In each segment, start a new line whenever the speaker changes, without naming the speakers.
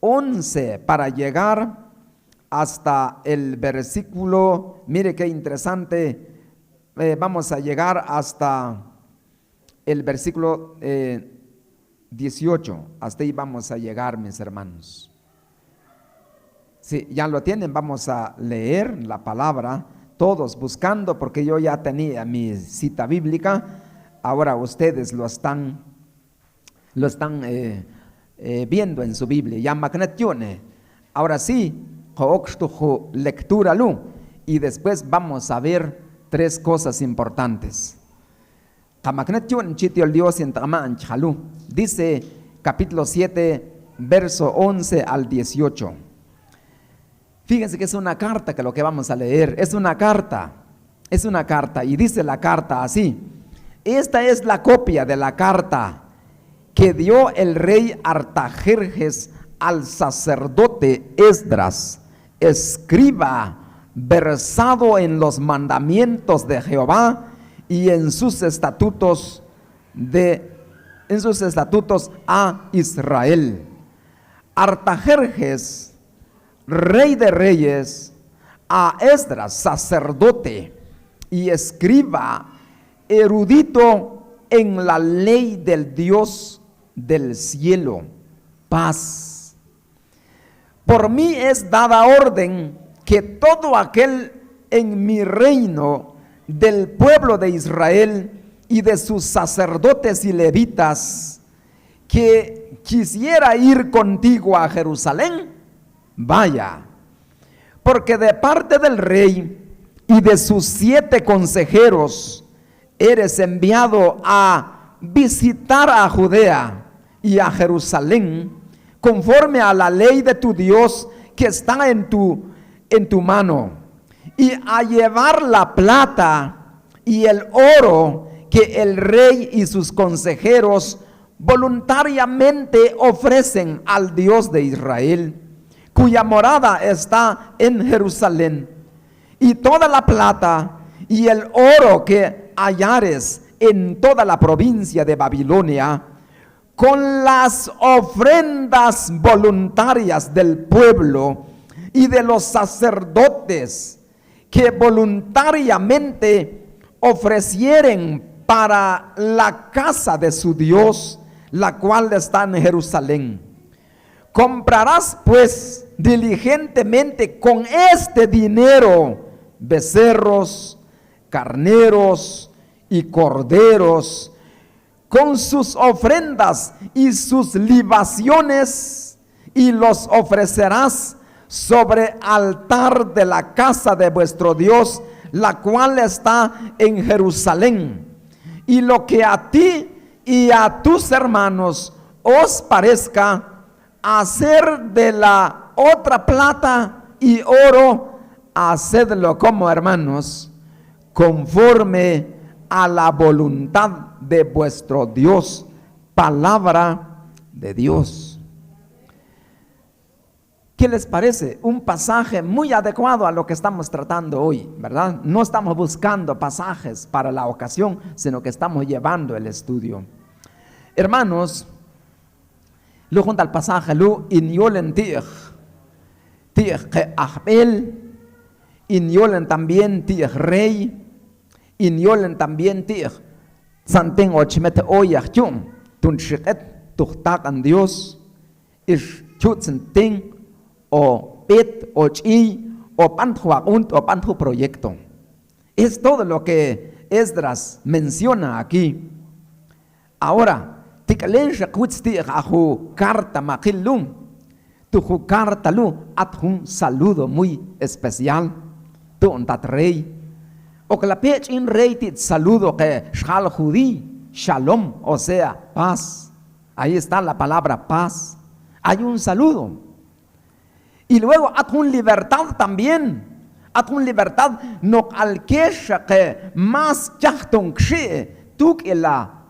11 para llegar hasta el versículo, mire qué interesante, vamos a llegar hasta el versículo 18, hasta ahí vamos a llegar, mis hermanos. Si ya lo tienen, vamos a leer la palabra, todos buscando, porque yo ya tenía mi cita bíblica, ahora ustedes lo están viendo en su Biblia, ya magnetione. Ahora sí, lectura lu, y después vamos a ver 3 cosas importantes. Dice capítulo 7, verso 11 al 18. Fíjense que es una carta, que lo que vamos a leer es una carta, y dice la carta así: esta es la copia de la carta que dio el rey Artajerjes al sacerdote Esdras, escriba, versado en los mandamientos de Jehová y en sus estatutos a Israel. Artajerjes, rey de reyes, a Esdras, sacerdote y escriba, erudito en la ley del Dios del cielo, paz. Por mí es dada orden que todo aquel en mi reino del pueblo de Israel y de sus sacerdotes y levitas que quisiera ir contigo a Jerusalén, vaya, porque de parte del rey y de sus 7 consejeros eres enviado a visitar a Judea y a Jerusalén conforme a la ley de tu Dios que está en tu mano, y a llevar la plata y el oro que el rey y sus consejeros voluntariamente ofrecen al Dios de Israel, cuya morada está en Jerusalén, y toda la plata y el oro que hallares en toda la provincia de Babilonia, con las ofrendas voluntarias del pueblo y de los sacerdotes que voluntariamente ofrecieren para la casa de su Dios, la cual está en Jerusalén. Comprarás pues diligentemente con este dinero becerros, carneros y corderos, con sus ofrendas y sus libaciones, y los ofrecerás sobre altar de la casa de vuestro Dios, la cual está en Jerusalén. Y lo que a ti y a tus hermanos os parezca, hacer de la otra plata y oro, hacedlo como hermanos, conforme a la voluntad de vuestro Dios. Palabra de Dios. ¿Qué les parece? Un pasaje muy adecuado a lo que estamos tratando hoy, ¿verdad? No estamos buscando pasajes para la ocasión, sino que estamos llevando el estudio. Hermanos, lo junto al pasaje, lo inyolen tij que ahbel, inyolen también tij rey, inyolen también tij santen ochimete oyachum, tun shiket tuhtak an Dios, ish chutzen o pet o chi o pantuagunt o pantu proyecto. Es todo lo que Esdras menciona aquí. Ahora, tikalen shakutzti ahu carta makilum, tu carta lu at un saludo muy especial, tu ontat rey. O que la pech in rey tit saludo que shal judí, shalom, o sea, paz. Ahí está la palabra paz. Hay un saludo. Y luego atun libertad también. Atun libertad no alquesha que más chachton kshe tuk ela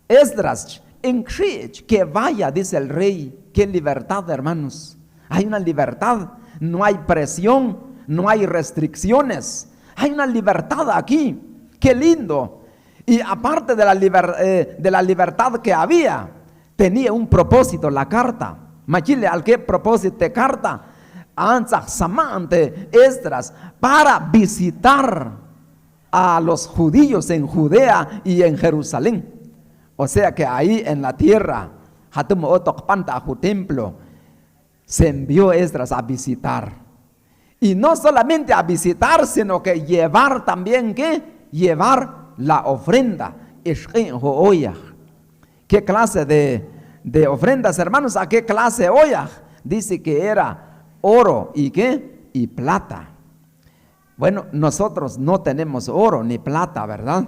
Esdras en kshe que vaya, dice el rey. Qué libertad, hermanos. Hay una libertad, no hay presión, no hay restricciones. Hay una libertad aquí. Qué lindo. Y aparte de la libertad que había, tenía un propósito la carta. Machile, ¿al qué propósito de carta? Anzak samante Esdras para visitar a los judíos en Judea y en Jerusalén. O sea que ahí en la tierra, Hatum Otokpanta a su templo, se envió Esdras a visitar. Y no solamente a visitar, sino que llevar también, ¿qué? Llevar la ofrenda. ¿Qué clase de ofrendas, hermanos? ¿A qué clase olla? Dice que era oro y ¿qué? Y plata. Bueno, nosotros no tenemos oro ni plata, ¿verdad?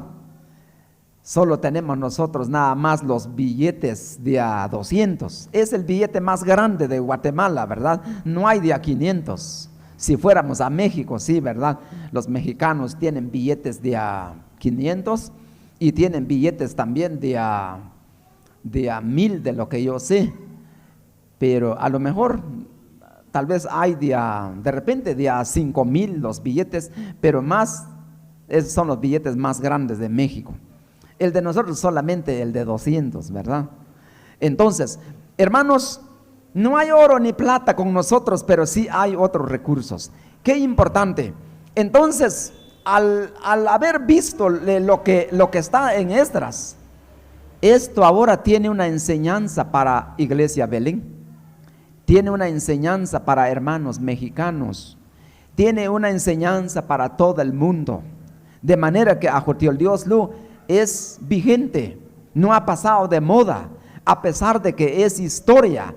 Solo tenemos nosotros nada más los billetes de a 200. Es el billete más grande de Guatemala, ¿verdad? No hay de a 500. Si fuéramos a México, sí, ¿verdad? Los mexicanos tienen billetes de a 500 y tienen billetes también de a 1000, de lo que yo sé. Pero a lo mejor, tal vez hay de repente de a 5000 los billetes, pero más, esos son los billetes más grandes de México. El de nosotros solamente el de 200, ¿verdad? Entonces, hermanos, no hay oro ni plata con nosotros, pero sí hay otros recursos. Qué importante. Entonces, al haber visto lo que está en Esdras, esto ahora tiene una enseñanza para Iglesia Belén, tiene una enseñanza para hermanos mexicanos, tiene una enseñanza para todo el mundo, de manera que Ajotiol Dios Lu es vigente, no ha pasado de moda, a pesar de que es historia,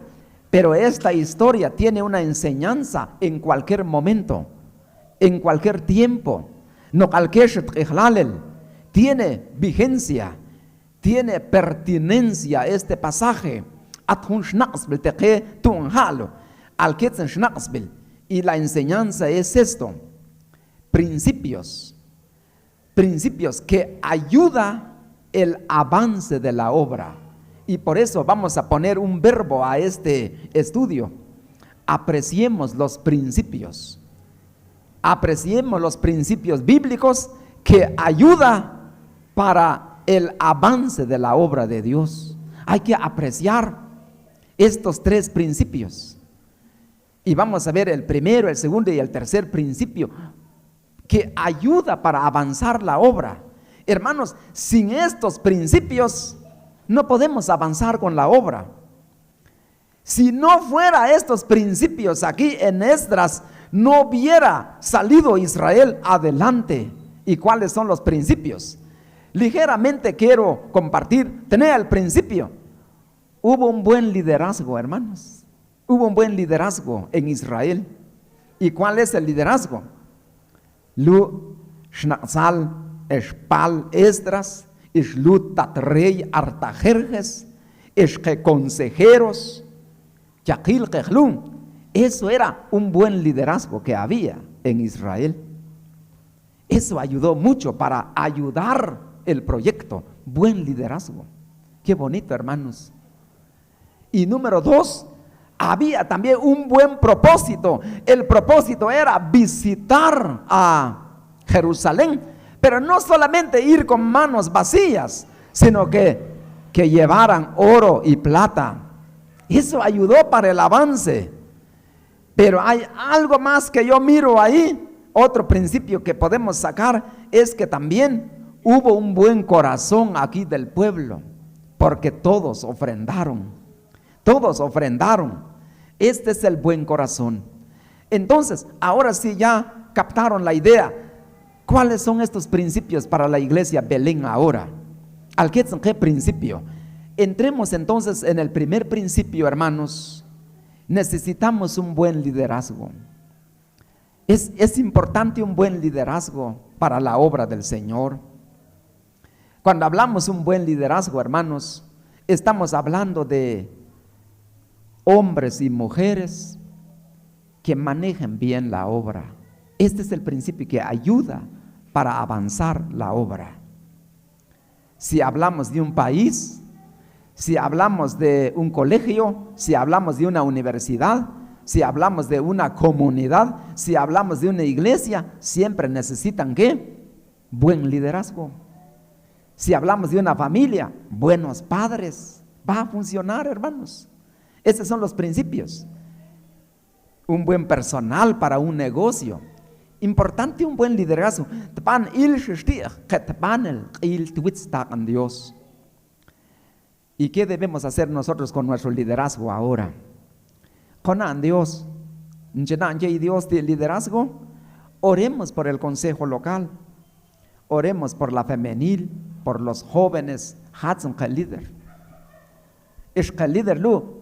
pero esta historia tiene una enseñanza en cualquier momento, en cualquier tiempo. No tiene vigencia, tiene pertinencia este pasaje. Y la enseñanza es esto: principios que ayuda el avance de la obra. Y por eso vamos a poner un verbo a este estudio: apreciemos los principios. Apreciemos los principios bíblicos que ayuda para el avance de la obra de Dios. Hay que apreciar estos tres principios. Y vamos a ver el primero, el segundo y el tercer principio que ayuda para avanzar la obra. Hermanos, sin estos principios no podemos avanzar con la obra. Si no fuera estos principios aquí en Esdras, no hubiera salido Israel adelante. ¿Y cuáles son los principios? Ligeramente quiero compartir. Tener el principio. Hubo un buen liderazgo, hermanos. Hubo un buen liderazgo en Israel. ¿Y cuál es el liderazgo? Lu Shnazal Eshpal Esdras, Ishlut Tatrey Artajerjes, Eshke consejeros, Yakil Kejlum. Eso era un buen liderazgo que había en Israel. Eso ayudó mucho para ayudar el proyecto. Buen liderazgo. Qué bonito, hermanos. Y número 2, había también un buen propósito. El propósito era visitar a Jerusalén, pero no solamente ir con manos vacías, sino que llevaran oro y plata. Eso ayudó para el avance. Pero hay algo más que yo miro ahí. Otro principio que podemos sacar es que también hubo un buen corazón aquí del pueblo, porque todos ofrendaron. Todos ofrendaron. Este es el buen corazón. Entonces, ahora sí ya captaron la idea. ¿Cuáles son estos principios para la iglesia Belén ahora? ¿Qué principio? Entremos entonces en el primer principio, hermanos. Necesitamos un buen liderazgo. Es importante un buen liderazgo para la obra del Señor. Cuando hablamos un buen liderazgo, hermanos, estamos hablando de hombres y mujeres que manejen bien la obra. Este es el principio que ayuda para avanzar la obra. Si hablamos de un país, si hablamos de un colegio, si hablamos de una universidad, si hablamos de una comunidad, si hablamos de una iglesia, siempre necesitan ¿qué? Buen liderazgo. Si hablamos de una familia, buenos padres. Va a funcionar, hermanos. Esos son los principios. Un buen personal para un negocio. Importante un buen liderazgo. Dios. ¿Y qué debemos hacer nosotros con nuestro liderazgo ahora? Con Dios. Dios de liderazgo. Oremos por el consejo local. Oremos por la femenil, por los jóvenes.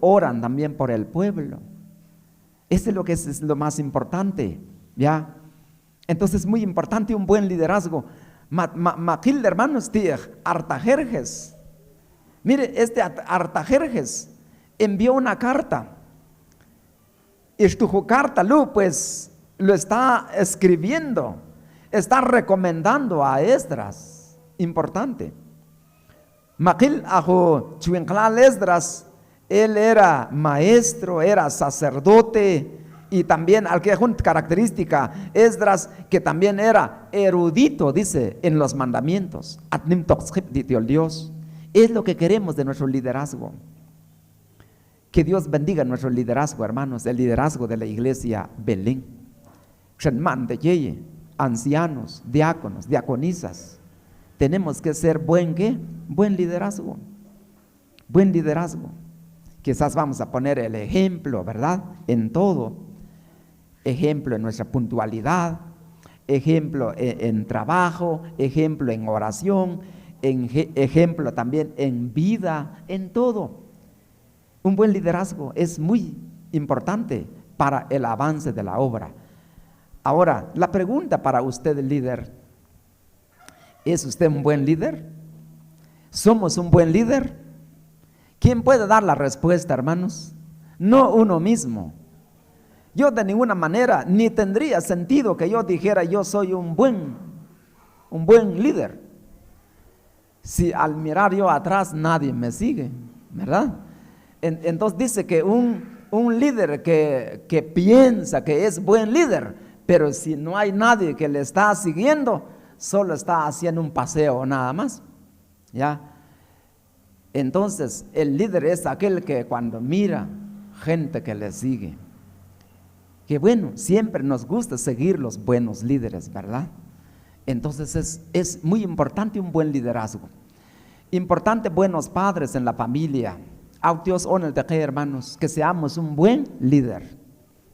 Oran también por el pueblo. Eso es lo que es lo más importante, ¿ya? Entonces es muy importante un buen liderazgo. Maquil, hermanos, Artajerjes. Mire, este Artajerjes envió una carta. Y su carta, pues, lo está escribiendo. Está recomendando a Esdras. Importante. Maquil ajo Chuenclal Esdras, él era maestro, era sacerdote, y también, al que es una característica, Esdras, que también era erudito, dice, en los mandamientos. Dios. Es lo que queremos de nuestro liderazgo. Que Dios bendiga nuestro liderazgo, hermanos, el liderazgo de la iglesia Belén. Ancianos, diáconos, diaconisas. Tenemos que ser buen liderazgo. Buen liderazgo. Quizás vamos a poner el ejemplo, ¿verdad? En todo. Ejemplo en nuestra puntualidad, ejemplo en trabajo, ejemplo en oración, ejemplo también en vida, en todo. Un buen liderazgo es muy importante para el avance de la obra. Ahora, la pregunta para usted, líder: ¿es usted un buen líder? ¿Somos un buen líder? ¿Quién puede dar la respuesta, hermanos? No uno mismo. Yo de ninguna manera, ni tendría sentido que yo dijera yo soy un buen líder, si al mirar yo atrás nadie me sigue, ¿verdad? Entonces dice que un líder que piensa que es buen líder, pero si no hay nadie que le está siguiendo, solo está haciendo un paseo nada más, ¿ya? Entonces el líder es aquel que cuando mira gente que le sigue, que bueno, siempre nos gusta seguir los buenos líderes, ¿verdad? Entonces es muy importante un buen liderazgo. Importante buenos padres en la familia. Dios honor de que, hermanos, que seamos un buen líder.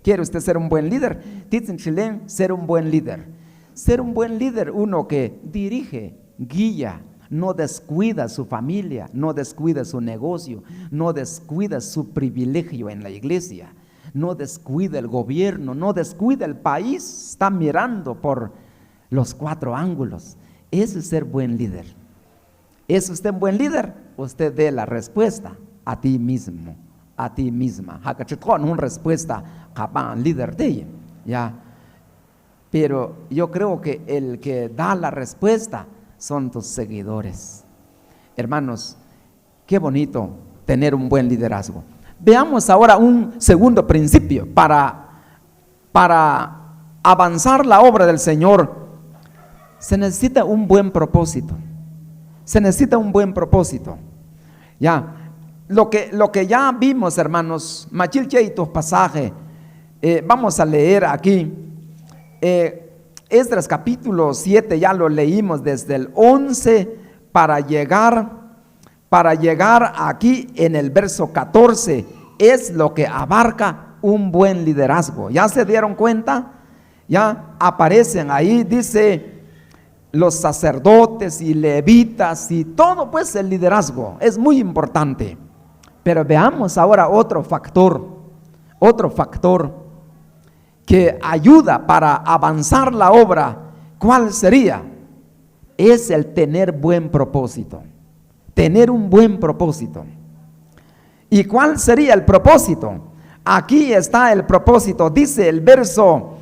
¿Quiere usted ser un buen líder? Dicen chileno, ser un buen líder. Ser un buen líder, uno que dirige, guía, no descuida su familia, no descuida su negocio, no descuida su privilegio en la iglesia, no descuida el gobierno, no descuida el país, está mirando por los 4 ángulos. Eso es ser buen líder. ¿Es usted un buen líder? Usted dé la respuesta a ti mismo, a ti misma. Con una respuesta capaz líder de ella, ya. Pero yo creo que el que da la respuesta son tus seguidores. Hermanos, qué bonito tener un buen liderazgo. Veamos ahora un segundo principio para avanzar la obra del Señor. Se necesita un buen propósito. Se necesita un buen propósito. Ya, lo que ya vimos, hermanos, machil cheito pasaje, vamos a leer aquí. Esdras capítulo 7, ya lo leímos desde el 11 para llegar aquí en el verso 14. Es lo que abarca un buen liderazgo. ¿Ya se dieron cuenta? Ya aparecen ahí, dice los sacerdotes y levitas y todo, pues el liderazgo es muy importante. Pero veamos ahora otro factor que ayuda para avanzar la obra. ¿Cuál sería? Es el tener buen propósito. Tener un buen propósito. ¿Y cuál sería el propósito? Aquí está el propósito. Dice el verso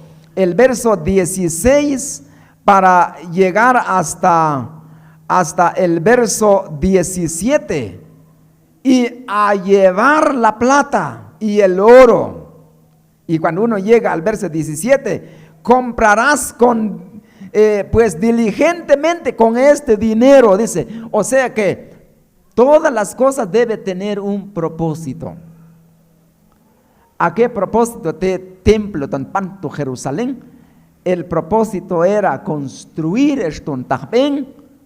16 para llegar hasta el verso 17. Y a llevar la plata y el oro. Y cuando uno llega al verso 17, comprarás pues diligentemente con este dinero, dice. O sea que todas las cosas deben tener un propósito. ¿A qué propósito de templo tan panto Jerusalén? El propósito era construir esto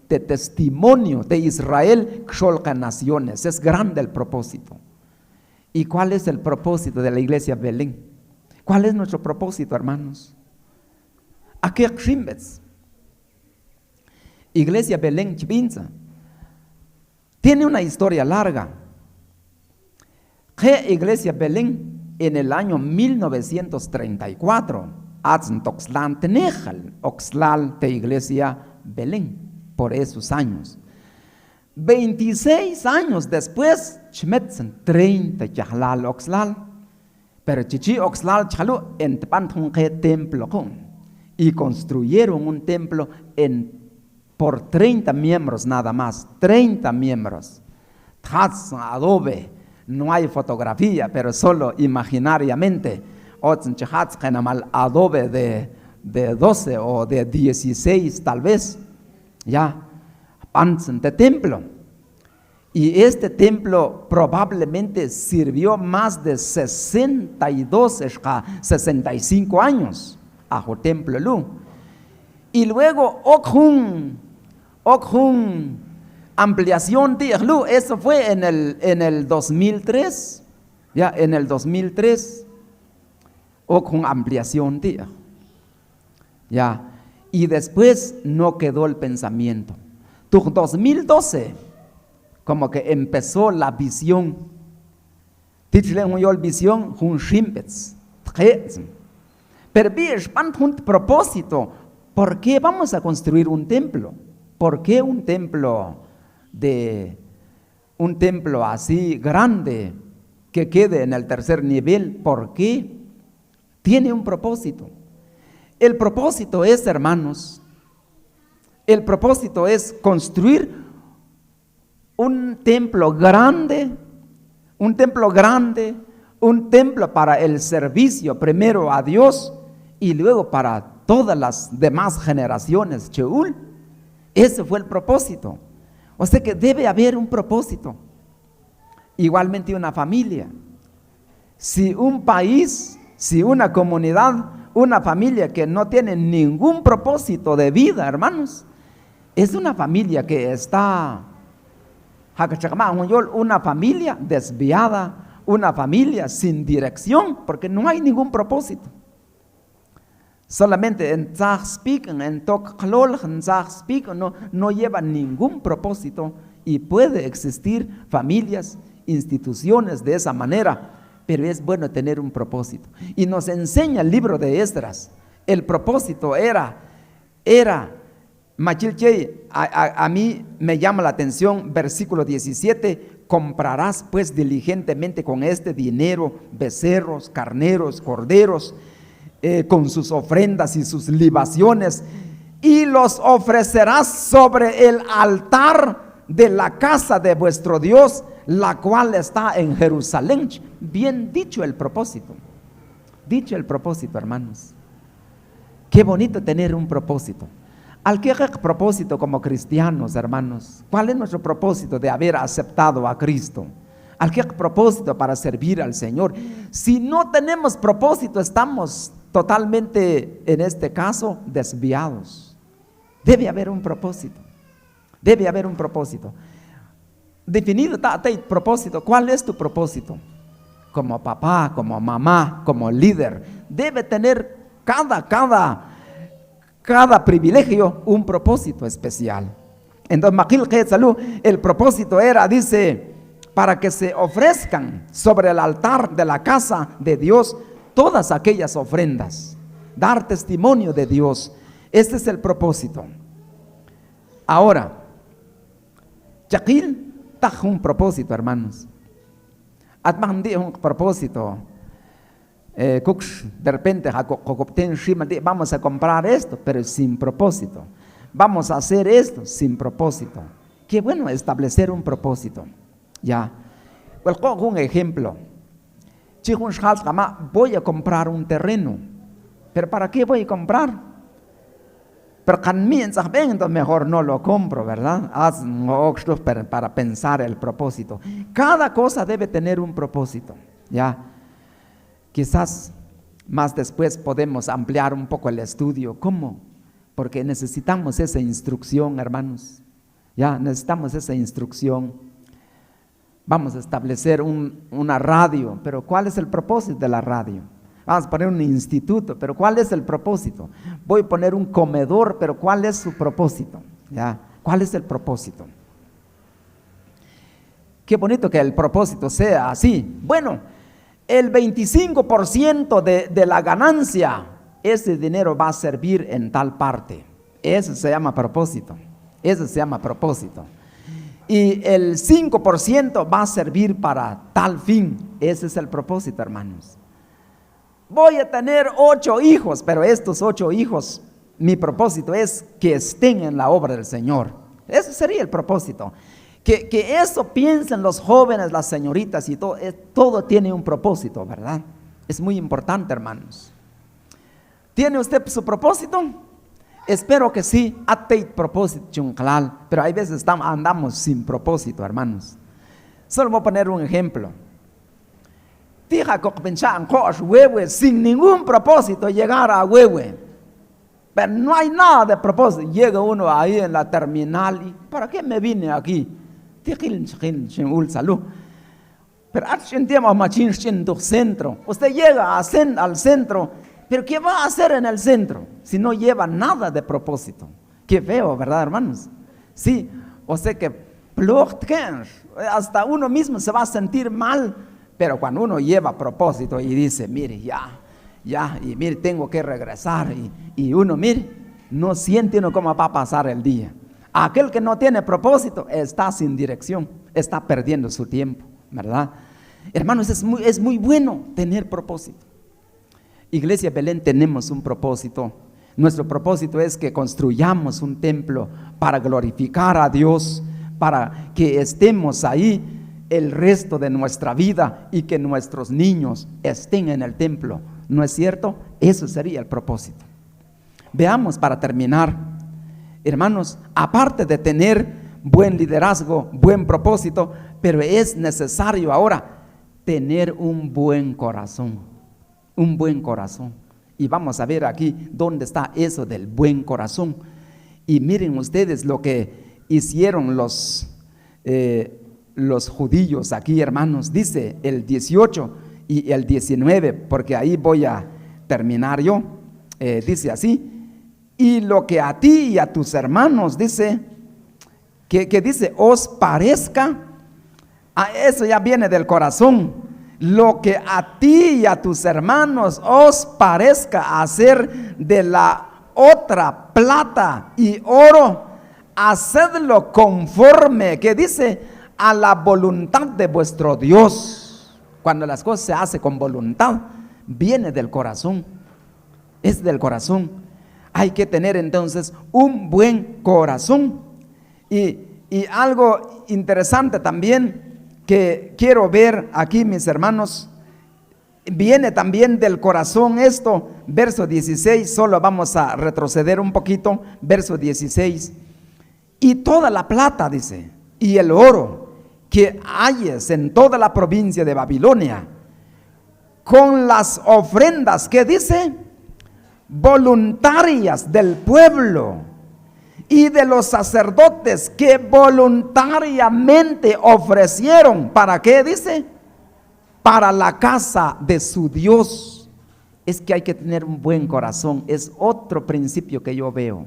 de testimonio de Israel que naciones. Es grande el propósito. ¿Y cuál es el propósito de la iglesia Belén? ¿Cuál es nuestro propósito, hermanos? ¿A qué chimbets? Iglesia Belén Chibinza tiene una historia larga. ¿Qué iglesia Belén? En el año 1934, Toxlan Tenejal, Oxlal de iglesia Belén, por esos años. 26 años después, Chmetzen 30 Yahlal Oxlal, pero Chichi Oxlal Chalu en Tpantunque templo y construyeron un templo por 30 miembros nada más, 30 miembros. Adobe. No hay fotografía, pero solo imaginariamente. Adobe de 12 o de 16 tal vez. Ya, de templo. Y este templo probablemente sirvió más de 62, 65 años. Ajo templo Lu. Y luego Okhun ampliación de Iglu, eso fue en el 2003, ya en el 2003, o con ampliación de ya, y después no quedó el pensamiento. Tu 2012, como que empezó la visión, visión, pero un propósito, ¿por qué vamos a construir un templo? ¿Por qué un templo así grande que quede en el tercer nivel? ¿Por qué? Tiene un propósito. El propósito es, hermanos, el propósito es construir un templo grande, un templo para el servicio primero a Dios y luego para todas las demás generaciones. Cheul, ese fue el propósito. O sea que debe haber un propósito. Igualmente una familia. Si un país, si una comunidad, una familia que no tiene ningún propósito de vida, hermanos, es una familia que está, una familia desviada, una familia sin dirección, porque no hay ningún propósito. Solamente en no lleva ningún propósito y puede existir familias, instituciones de esa manera, pero es bueno tener un propósito. Y nos enseña el libro de Esdras. El propósito era, a mí me llama la atención, versículo 17, comprarás pues diligentemente con este dinero becerros, carneros, corderos, con sus ofrendas y sus libaciones, y los ofrecerás sobre el altar de la casa de vuestro Dios, la cual está en Jerusalén. Bien dicho el propósito, hermanos. Qué bonito tener un propósito. ¿Al qué propósito como cristianos, hermanos? ¿Cuál es nuestro propósito de haber aceptado a Cristo? ¿Al qué propósito para servir al Señor? Si no tenemos propósito, estamos totalmente, en este caso, desviados. Debe haber un propósito. Definido propósito. ¿Cuál es tu propósito? Como papá, como mamá, como líder, debe tener cada privilegio un propósito especial. Entonces, el propósito era, dice, para que se ofrezcan sobre el altar de la casa de Dios todas aquellas ofrendas, dar testimonio de Dios. Este es el propósito. Ahora, Yaquil está un propósito, hermanos. Atmandi un propósito. De repente vamos a comprar esto, pero sin propósito. Vamos a hacer esto sin propósito. Qué bueno establecer un propósito. Ya. Un ejemplo. Voy a comprar un terreno. ¿Pero para qué voy a comprar? Pero entonces mejor no lo compro, ¿verdad? Para pensar el propósito. Cada cosa debe tener un propósito. Ya. Quizás más después podemos ampliar un poco el estudio. ¿Cómo? Porque necesitamos esa instrucción, hermanos. Ya, necesitamos esa instrucción. Vamos a establecer una radio, pero ¿cuál es el propósito de la radio? Vamos a poner un instituto, pero ¿cuál es el propósito? Voy a poner un comedor, pero ¿cuál es su propósito? ¿Ya? ¿Cuál es el propósito? Qué bonito que el propósito sea así. Bueno, el 25% de la ganancia, ese dinero va a servir en tal parte. Eso se llama propósito. Eso se llama propósito. Y el 5% va a servir para tal fin. Ese es el propósito, hermanos. Voy a tener 8 hijos, pero estos 8 hijos, mi propósito es que estén en la obra del Señor. Ese sería el propósito. Que eso piensen los jóvenes, las señoritas y todo. Todo tiene un propósito, ¿verdad? Es muy importante, hermanos. ¿Tiene usted su propósito? Espero que sí. Atei propósito, pero hay veces andamos sin propósito, hermanos. Solo voy a poner un ejemplo. Sin ningún propósito llegar a Huehue. Pero no hay nada de propósito. Llega uno ahí en la terminal y ¿para qué me vine aquí? Pero centro. Usted llega al centro, pero ¿qué va a hacer en el centro si no lleva nada de propósito? Qué feo, ¿verdad, hermanos? Sí, o sea que hasta uno mismo se va a sentir mal. Pero cuando uno lleva propósito y dice, mire, ya, y mire, tengo que regresar, y uno, mire, no siente uno cómo va a pasar el día. Aquel que no tiene propósito está sin dirección, está perdiendo su tiempo, ¿verdad? Hermanos, es muy bueno tener propósito. Iglesia Belén, tenemos un propósito. Nuestro propósito es que construyamos un templo para glorificar a Dios, para que estemos ahí el resto de nuestra vida y que nuestros niños estén en el templo. ¿No es cierto? Eso sería el propósito. Veamos para terminar, hermanos, aparte de tener buen liderazgo, buen propósito, pero es necesario ahora tener un buen corazón. Un buen corazón. Y vamos a ver aquí dónde está eso del buen corazón. Y miren ustedes lo que hicieron los judíos aquí, hermanos. Dice el 18 y el 19, porque ahí voy a terminar yo. Dice así: y lo que a ti y a tus hermanos, dice, que dice, os parezca, eso ya viene del corazón. Lo que a ti y a tus hermanos os parezca hacer de la otra plata y oro, hacedlo conforme, que dice, a la voluntad de vuestro Dios. Cuando las cosas se hacen con voluntad, viene del corazón, es del corazón. Hay que tener entonces un buen corazón. Y algo interesante también que quiero ver aquí, mis hermanos, viene también del corazón esto. Verso 16, solo vamos a retroceder un poquito. Verso 16: y toda la plata, dice, y el oro que hayes en toda la provincia de Babilonia, con las ofrendas, que dice, voluntarias del pueblo y de los sacerdotes que voluntariamente ofrecieron, ¿para qué? Dice, para la casa de su Dios. Es que hay que tener un buen corazón. Es otro principio que yo veo.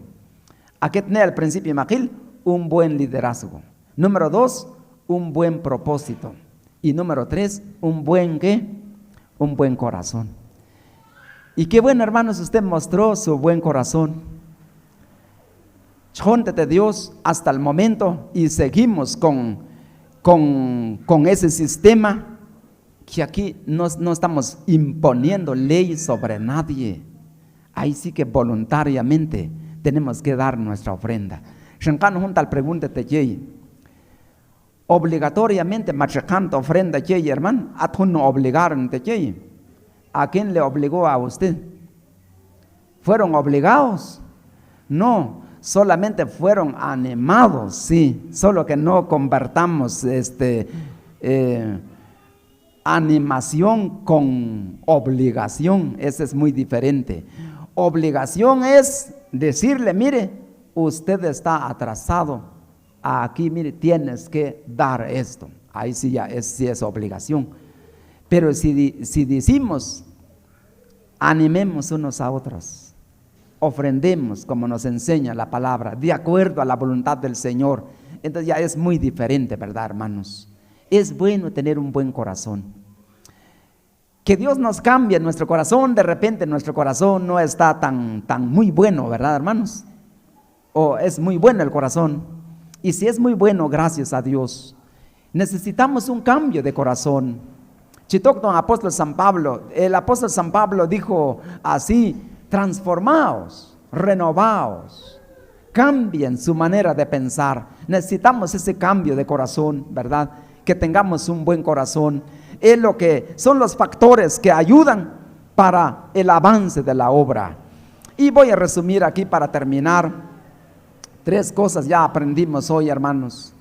Hay que tener el principio, Magil, un buen liderazgo. Número 2, un buen propósito. Y número 3, un buen ¿qué? Un buen corazón. Y qué bueno, hermanos, usted mostró su buen corazón. Jóntete Dios hasta el momento, y seguimos con ese sistema, que aquí no estamos imponiendo ley sobre nadie. Ahí sí que voluntariamente tenemos que dar nuestra ofrenda. Shankano junta al pregúntate, obligatoriamente machacando ofrenda, hermano, a tú no obligaron, ¿a quién le obligó a usted? ¿Fueron obligados? No. Solamente fueron animados, sí, solo que no convertamos animación con obligación, ese es muy diferente. Obligación es decirle, mire, usted está atrasado, aquí mire, tienes que dar esto. Ahí sí ya sí es obligación. Pero si decimos, animemos unos a otros, ofrendemos como nos enseña la palabra, de acuerdo a la voluntad del Señor, entonces ya es muy diferente, ¿verdad, hermanos? Es bueno tener un buen corazón. Que Dios nos cambie nuestro corazón, de repente nuestro corazón no está tan muy bueno, ¿verdad, hermanos? O es muy bueno el corazón. Y si es muy bueno, gracias a Dios. Necesitamos un cambio de corazón. Chitocton apóstol San Pablo, el apóstol San Pablo dijo así: transformaos, renovaos, cambien su manera de pensar. Necesitamos ese cambio de corazón, ¿verdad? Que tengamos un buen corazón. Es lo que son los factores que ayudan para el avance de la obra. Y voy a resumir aquí para terminar. 3 cosas ya aprendimos hoy, hermanos.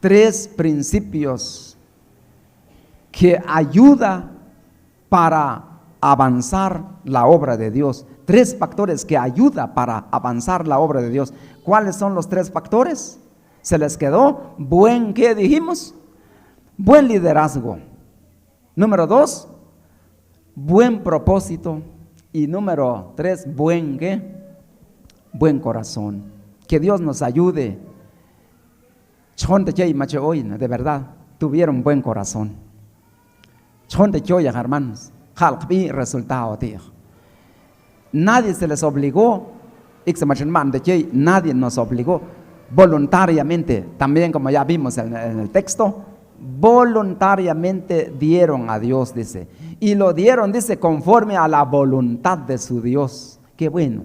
3 principios que ayudan para avanzar la obra de Dios. 3 factores que ayudan para avanzar la obra de Dios. ¿Cuáles son los 3 factores? ¿Se les quedó? ¿Qué dijimos? Buen liderazgo. Número 2, buen propósito. Y número 3, buen corazón. Que Dios nos ayude. De verdad, tuvieron buen corazón. Hermanos, resultado, tío. Nadie se les obligó. Nadie nos obligó. Voluntariamente, también como ya vimos en el texto, voluntariamente dieron a Dios, dice. Y lo dieron, dice, conforme a la voluntad de su Dios. Qué bueno.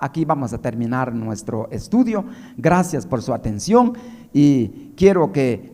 Aquí vamos a terminar nuestro estudio. Gracias por su atención y quiero que